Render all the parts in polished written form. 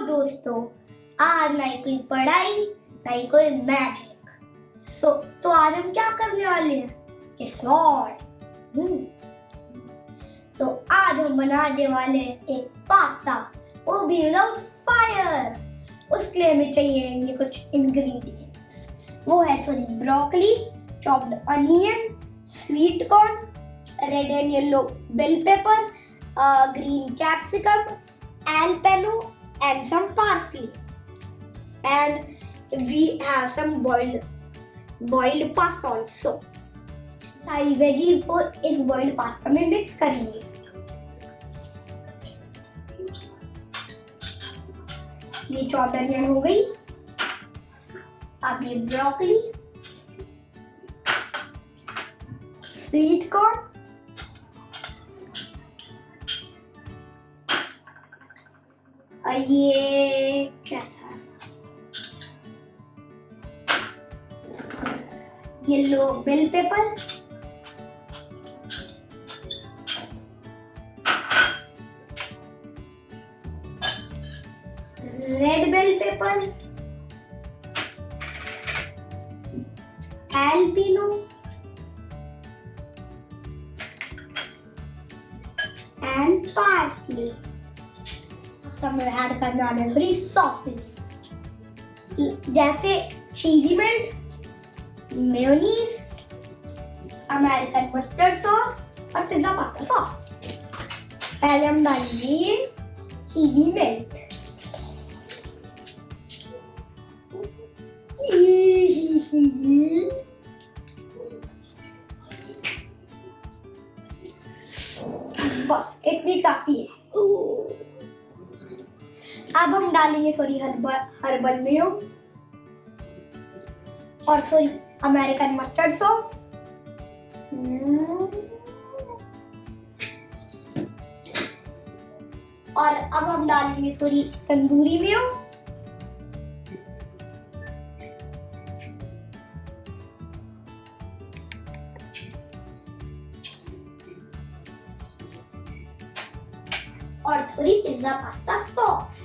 दोस्तों, आज ना ही कोई पढ़ाई ना ही कोई मैजिक। तो आज हम क्या करने वाले हैं कि तो आज हम बनाने वाले हैं एक पास्ता, वो भी विदाउट फायर। उसके लिए हमें चाहिए कुछ इंग्रेडिएंट्स। वो है थोड़ी broccoli, chopped onion, sweet corn, red and yellow bell pepper, green capsicum, jalapeno, and some parsley. And we have some boiled pasta also. सारी वेजीज को इस बॉइल्ड पास्ता में मिक्स करेंगे। ये चॉप्ड अनियन हो गई। अब ये ब्रोकली, स्वीट कॉर्न, और ये क्या था, yellow bell pepper, red bell pepper, jalapeno and parsley। हमें ऐड करना है थोड़ी सॉसेस, जैसे cheesy melt, mayonnaise, American mustard sauce और पिज्जा पास्ता सॉस। पहले हम डालेंगे चीजी मेल्ट। बस इतनी काफी है। अब हम डालेंगे थोड़ी हर्बल मेयो और थोड़ी अमेरिकन मस्टर्ड सॉस। और अब हम डालेंगे थोड़ी तंदूरी मेयो और थोड़ी पिज्जा पास्ता सॉस।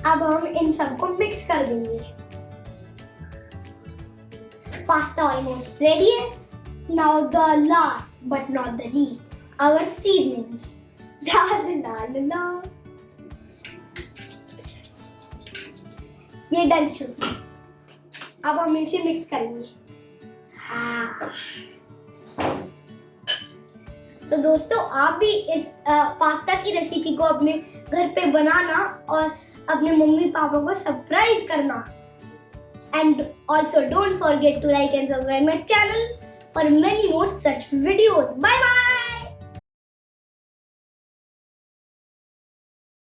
अब हम इन सबको मिक्स कर देंगे। पास्ता ऑलमोस्ट रेडी है। Now the last but not the least, our seasonings. ये डल चुकी। अब हम इसे मिक्स करेंगे। तो दोस्तों, आप भी इस पास्ता की रेसिपी को अपने घर पे बनाना और अपने मम्मी पापा को सरप्राइज करना। And also don't forget to like and subscribe my channel for many more such videos. Bye bye.